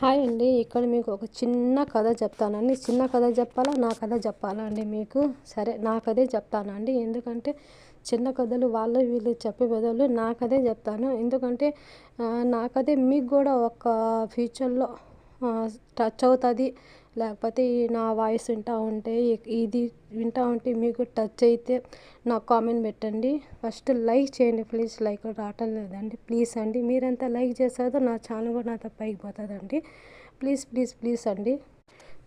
Hi అండి. ఇక్కడ మీకు ఒక చిన్న కథ చెప్తానండి. చిన్న కథ చెప్పాలా, నా కథ చెప్పాలా అండి మీకు? సరే, నా కథే చెప్తానండి. ఎందుకంటే చిన్న కథలు వాళ్ళు వీళ్ళు చెప్పే బదులు నా కథే చెప్తాను. ఎందుకంటే నా కథే మీకు కూడా ఒక ఫ్యూచర్లో టచ్ అవుతుంది. లేకపోతే నా వాయిస్ వింటూ ఉంటే ఇది వింటూ ఉంటే మీకు టచ్ అయితే నాకు కామెంట్ పెట్టండి. ఫస్ట్ లైక్ చేయండి ప్లీజ్. లైక్ రావటం లేదండి, ప్లీజ్ అండి. మీరంతా లైక్ చేసేదో నా ఛానల్ కూడా నాతో పైకి పోతుందండి. ప్లీజ్ ప్లీజ్ ప్లీజ్ అండి.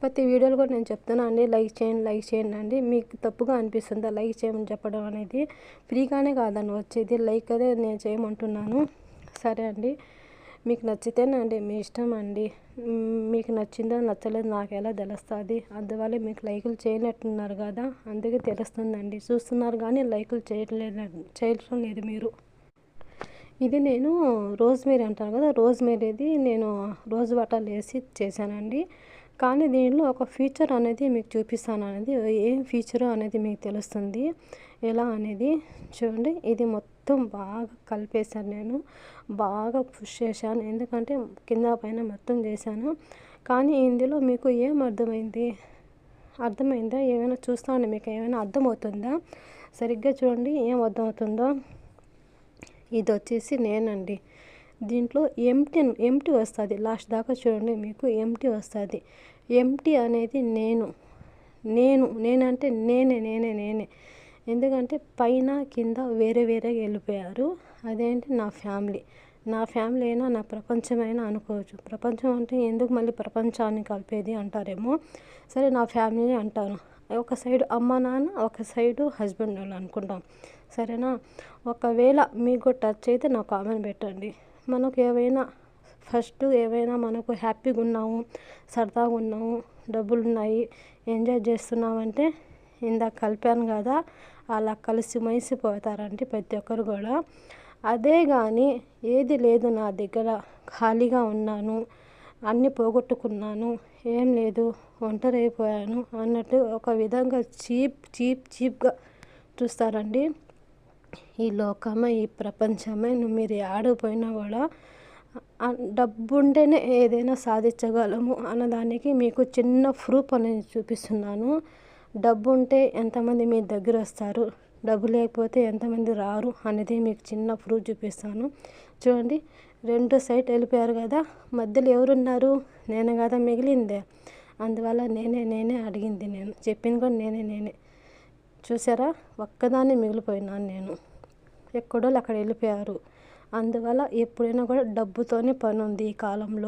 ప్రతి వీడియోలు కూడా నేను చెప్తాను అండి, లైక్ చేయండి అండి. మీకు తప్పుగా అనిపిస్తుందా లైక్ చేయమని చెప్పడం అనేది? ఫ్రీగానే కాదండి వచ్చేది, లైక్ అదే నేను చేయమంటున్నాను. సరే అండి, మీకు నచ్చితేనండి మీ ఇష్టం అండి. మీకు నచ్చిందో నచ్చలేదు నాకు ఎలా తెలుస్తుంది? అందువల్ల మీకు లైకులు చేయనట్టున్నారు కదా, అందుకే తెలుస్తుందండి. చూస్తున్నారు కానీ లైకులు చేయటం లేదు మీరు. ఇది నేను రోజ్మేరీ అంటాను కదా, రోజ్మేరీది నేను రోజు వాటర్లు వేసి చేశానండి. కానీ దీనిలో ఒక ఫీచర్ అనేది మీకు చూపిస్తాను అనేది, ఏం ఫీచరు అనేది మీకు తెలుస్తుంది ఎలా అనేది. చూడండి, ఇది మొత్తం బాగా కలిపేశాను నేను, బాగా పుష్ చేశాను. ఎందుకంటే కింద పైన మొత్తం చేశాను. కానీ ఇందులో మీకు ఏం అర్థమైందా? ఏమైనా చూస్తా ఉండి మీకు ఏమైనా అర్థమవుతుందా? సరిగ్గా చూడండి ఏం అర్థమవుతుందో. ఇది వచ్చేసి నేనండి. దీంట్లో ఎంటీ వస్తుంది. లాస్ట్ దాకా చూడండి, మీకు ఎంటీ వస్తుంది. ఎంటీ అనేది నేనంటే నేనే. ఎందుకంటే పైన కింద వేరే వేరేగా వెళ్ళిపోయారు. అదేంటి నా ఫ్యామిలీ అయినా నా ప్రపంచమైనా అనుకోవచ్చు. ప్రపంచం అంటే ఎందుకు మళ్ళీ ప్రపంచాన్ని కలిపేది అంటారేమో. సరే, నా ఫ్యామిలీ అంటాను. ఒక సైడు అమ్మ నాన్న, ఒక సైడు హస్బెండ్ వాళ్ళు అనుకుంటాం. సరేనా? ఒకవేళ మీకు టచ్ అయితే నాకు కామెంట్ పెట్టండి. మనకు ఏవైనా మనకు హ్యాపీగా ఉన్నాము, సరదాగా ఉన్నాము, డబ్బులు ఉన్నాయి, ఎంజాయ్ చేస్తున్నామంటే ఇందాక కలిపాను కదా, అలా కలిసి పోతారండి ప్రతి ఒక్కరు కూడా. అదే కానీ ఏది లేదు నా దగ్గర, ఖాళీగా ఉన్నాను, అన్నీ పోగొట్టుకున్నాను, ఏం లేదు, ఒంటరి అయిపోయాను అన్నట్టు ఒక విధంగా చీప్గా చూస్తారండి. ఈ లోకమే, ఈ ప్రపంచమే, మీరు ఆడకపోయినా కూడా డబ్బు ఉంటేనే ఏదైనా సాధించగలము అన్నదానికి మీకు చిన్న ప్రూఫ్ అనేది చూపిస్తున్నాను. డబ్బు ఉంటే ఎంతమంది మీ దగ్గర వస్తారు, డబ్బు లేకపోతే ఎంతమంది రారు అనేది మీకు చిన్న ప్రూఫ్ చూపిస్తాను. చూడండి, 2 సైడ్ వెళ్ళిపోయారు కదా, మధ్యలో ఎవరున్నారు? నేనే కదా మిగిలిందే. అందువల్ల నేనే అడిగింది, నేను చెప్పింది కూడా నేనే. చూసారా, ఒక్కదాన్ని మిగిలిపోయినాను నేను. ఎక్కడో అక్కడ వెళ్ళిపోయారు. అందువల్ల ఎప్పుడైనా కూడా డబ్బుతోనే పని ఉంది ఈ కాలంలో.